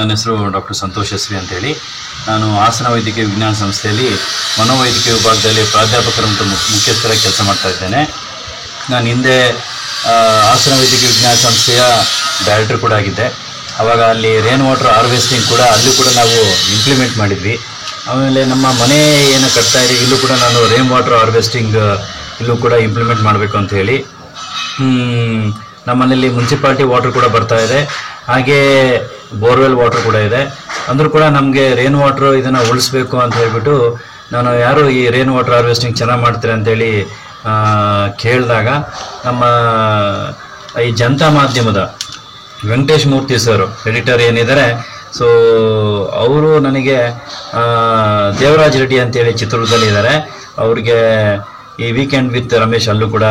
ನನ್ನ ಹೆಸರು doctor Santosh S V ಅಂತೇಳಿ. ನಾನು ಹಾಸನ ವೈದ್ಯಕೀಯ ವಿಜ್ಞಾನ ಸಂಸ್ಥೆಯಲ್ಲಿ ಮನೋವೈದ್ಯಕೀಯ ವಿಭಾಗದಲ್ಲಿ ಪ್ರಾಧ್ಯಾಪಕರ ಮತ್ತು ಮುಖ್ಯಸ್ಥರಾಗಿ ಕೆಲಸ ಮಾಡ್ತಾ ಇದ್ದೇನೆ. ನಾನು ಹಿಂದೆ ಹಾಸನ ವೈದ್ಯಕೀಯ ವಿಜ್ಞಾನ ಸಂಸ್ಥೆಯ ಡೈರೆಕ್ಟರ್ ಕೂಡ ಆಗಿದ್ದೆ. ಆವಾಗ ಅಲ್ಲಿ ರೇನ್ ವಾಟರ್ ಹಾರ್ವೆಸ್ಟಿಂಗ್ ಕೂಡ ಅಲ್ಲೂ ಕೂಡ ನಾವು ಇಂಪ್ಲಿಮೆಂಟ್ ಮಾಡಿದ್ವಿ. ಆಮೇಲೆ ನಮ್ಮ ಮನೆ ಏನು ಕಟ್ತಾ ಇದ್ದೀವಿ ಇಲ್ಲೂ ಕೂಡ ನಾನು ರೇನ್ ವಾಟರ್ ಹಾರ್ವೆಸ್ಟಿಂಗ್ ಇಲ್ಲೂ ಕೂಡ ಇಂಪ್ಲಿಮೆಂಟ್ ಮಾಡಬೇಕು ಅಂತ ಹೇಳಿ ನಮ್ಮ ಮನೆಯಲ್ಲಿ ಮುನ್ಸಿಪಾಲ್ಟಿ ವಾಟರ್ ಕೂಡ ಬರ್ತಾ ಇದೆ, ಹಾಗೇ ಬೋರ್ವೆಲ್ ವಾಟರ್ ಕೂಡ ಇದೆ. ಅಂದರೂ ಕೂಡ ನಮಗೆ ರೇನ್ ವಾಟ್ರು ಇದನ್ನು ಉಳಿಸ್ಬೇಕು ಅಂತ ಹೇಳ್ಬಿಟ್ಟು ನಾನು ಯಾರು ಈ ರೇನ್ ವಾಟರ್ ಹಾರ್ವೆಸ್ಟಿಂಗ್ ಚೆನ್ನಾಗಿ ಮಾಡ್ತೀರಾ ಅಂತೇಳಿ ಕೇಳಿದಾಗ ನಮ್ಮ ಈ ಜನತಾ ಮಾಧ್ಯಮದ ವೆಂಕಟೇಶ್ ಮೂರ್ತಿ ಸರ್ ಎಡಿಟರ್ ಏನಿದ್ದಾರೆ, ಸೊ ಅವರು ನನಗೆ ದೇವರಾಜ್ ರೆಡ್ಡಿ ಅಂತೇಳಿ ಚಿತ್ರದುರ್ಗದಲ್ಲಿ ಇದ್ದಾರೆ, ಅವ್ರಿಗೆ ಈ ವೀಕೆಂಡ್ ವಿತ್ ರಮೇಶ್ ಅಲ್ಲೂ ಕೂಡ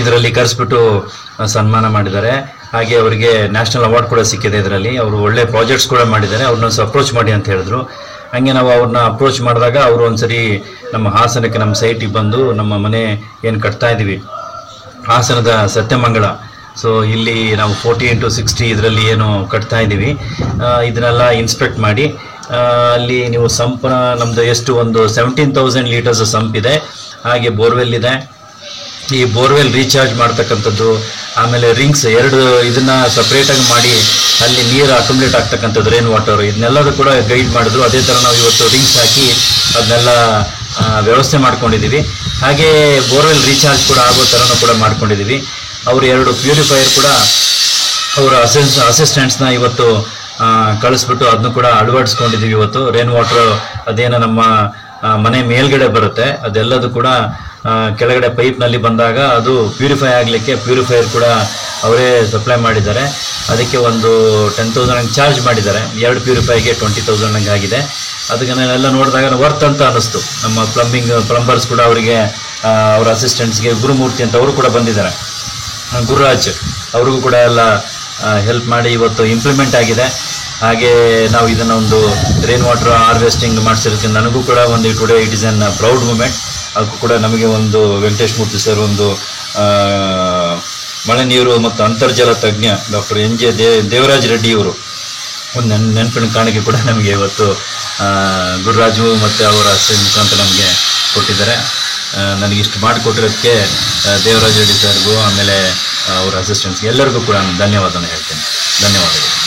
ಇದರಲ್ಲಿ ಕರೆಸ್ಬಿಟ್ಟು ಸನ್ಮಾನ ಮಾಡಿದ್ದಾರೆ. ಹಾಗೆ ಅವರಿಗೆ ನ್ಯಾಷನಲ್ ಅವಾರ್ಡ್ ಕೂಡ ಸಿಕ್ಕಿದೆ. ಇದರಲ್ಲಿ ಅವರು ಒಳ್ಳೆ ಪ್ರಾಜೆಕ್ಟ್ಸ್ ಕೂಡ ಮಾಡಿದ್ದಾರೆ. ಅವ್ರನ್ನ ಅಪ್ರೋಚ್ ಮಾಡಿ ಅಂತ ಹೇಳಿದ್ರು. ಹಾಗೆ ನಾವು ಅವ್ರನ್ನ ಅಪ್ರೋಚ್ ಮಾಡಿದಾಗ ಅವರು ಒಂದ್ಸರಿ ನಮ್ಮ ಹಾಸನಕ್ಕೆ ನಮ್ಮ ಸೈಟಿಗೆ ಬಂದು ನಮ್ಮ ಮನೆ ಏನು ಕಟ್ತಾ ಇದ್ದೀವಿ ಹಾಸನದ ಸತ್ಯಮಂಗಳ, ಸೊ ಇಲ್ಲಿ ನಾವು 40x60 ಇದರಲ್ಲಿ ಏನು ಕಟ್ತಾ ಇದ್ದೀವಿ ಇದನ್ನೆಲ್ಲ ಇನ್ಸ್ಪೆಕ್ಟ್ ಮಾಡಿ ಅಲ್ಲಿ ನೀವು ಸಂಪ್ ನಮ್ಮದು ಎಷ್ಟು ಒಂದು 17,000 ಲೀಟರ್ಸ್ ಸಂಪ್ ಇದೆ, ಹಾಗೆ ಬೋರ್ವೆಲ್ ಇದೆ. ಈ ಬೋರ್ವೆಲ್ ರೀಚಾರ್ಜ್ ಮಾಡ್ತಕ್ಕಂಥದ್ದು, ಆಮೇಲೆ ರಿಂಗ್ಸ್ ಎರಡು ಇದನ್ನು ಸಪ್ರೇಟಾಗಿ ಮಾಡಿ ಅಲ್ಲಿ ನೀರು ಅಕ್ಯುಮುಲೇಟ್ ಆಗ್ತಕ್ಕಂಥದ್ದು ರೇನ್ ವಾಟರ್, ಇದನ್ನೆಲ್ಲದೂ ಕೂಡ ಗೈಡ್ ಮಾಡಿದ್ರು. ಅದೇ ಥರ ನಾವು ಇವತ್ತು ರಿಂಗ್ಸ್ ಹಾಕಿ ಅದನ್ನೆಲ್ಲ ವ್ಯವಸ್ಥೆ ಮಾಡ್ಕೊಂಡಿದ್ದೀವಿ. ಹಾಗೆ ಬೋರ್ವೆಲ್ ರೀಚಾರ್ಜ್ ಕೂಡ ಆಗೋ ಥರನೂ ಕೂಡ ಮಾಡ್ಕೊಂಡಿದ್ದೀವಿ. ಅವರು 2 ಪ್ಯೂರಿಫೈಯರ್ ಕೂಡ ಅವರ ಅಸಿಸ್ಟೆಂಟ್ಸ್ನ ಇವತ್ತು ಕಳಿಸ್ಬಿಟ್ಟು ಅದನ್ನು ಕೂಡ ಅಳವಡಿಸ್ಕೊಂಡಿದ್ದೀವಿ. ಇವತ್ತು ರೇನ್ ವಾಟರ್ ಅದೇನೋ ನಮ್ಮ ಮನೆ ಮೇಲ್ಗಡೆ ಬರುತ್ತೆ ಅದೆಲ್ಲದು ಕೂಡ ಕೆಳಗಡೆ ಪೈಪ್ನಲ್ಲಿ ಬಂದಾಗ ಅದು ಪ್ಯೂರಿಫೈ ಆಗಲಿಕ್ಕೆ ಪ್ಯೂರಿಫೈಯರ್ ಕೂಡ ಅವರೇ ಸಪ್ಲೈ ಮಾಡಿದ್ದಾರೆ. ಅದಕ್ಕೆ ಒಂದು 10,000 ಚಾರ್ಜ್ ಮಾಡಿದ್ದಾರೆ. 2 ಪ್ಯೂರಿಫೈಗೆ 20,000 ಆಗಿದೆ. ಅದಕ್ಕೆ ನಾನೆಲ್ಲ ನೋಡಿದಾಗ ವರ್ತ್ ಅಂತ ಅನ್ನಿಸ್ತು. ನಮ್ಮ ಪ್ಲಂಬರ್ಸ್ ಕೂಡ ಅವರಿಗೆ ಅವರ ಅಸಿಸ್ಟೆಂಟ್ಸ್ಗೆ ಗುರುಮೂರ್ತಿ ಅಂತ ಅವರು ಕೂಡ ಬಂದಿದ್ದಾರೆ, ಗುರುರಾಜ್, ಅವ್ರಿಗೂ ಕೂಡ ಎಲ್ಲ ಹೆಲ್ಪ್ ಮಾಡಿ ಇವತ್ತು ಇಂಪ್ಲಿಮೆಂಟ್ ಆಗಿದೆ. ಹಾಗೆ ನಾವು ಇದನ್ನು ಒಂದು ರೇನ್ ವಾಟರ್ ಹಾರ್ವೆಸ್ಟಿಂಗ್ ಮಾಡಿಸಿರೋದಕ್ಕೆ ನನಗೂ ಕೂಡ ಒಂದು today it is an proud moment. ಅದಕ್ಕೂ ಕೂಡ ನಮಗೆ ಒಂದು ವೆಂಕಟೇಶ್ ಮೂರ್ತಿ ಸರ್, ಒಂದು ಮಳೆ ನೀರು ಮತ್ತು ಅಂತರ್ಜಲ ತಜ್ಞ ಡಾಕ್ಟರ್ NJ ದೇವರಾಜ್ ರೆಡ್ಡಿ ಇವರು ಒಂದು ನೆನಪಿನ ಕಾಣಿಕೆ ಕೂಡ ನಮಗೆ ಇವತ್ತು ಗುರುರಾಜು ಮತ್ತು ಅವರ ಮುಖಾಂತರ ನಮಗೆ ಕೊಟ್ಟಿದ್ದಾರೆ. ನನಗಿಷ್ಟು ಮಾಡಿಕೊಟ್ಟಿರೋದಕ್ಕೆ ದೇವರಾಜ್ ರೆಡ್ಡಿ ಸರ್ಗೂ ಆಮೇಲೆ ಅವರ ಅಸಿಸ್ಟೆಂಟ್ಸ್ಗೆ ಎಲ್ಲರಿಗೂ ಕೂಡ ಧನ್ಯವಾದನ ಹೇಳ್ತೇನೆ. ಧನ್ಯವಾದಗಳು.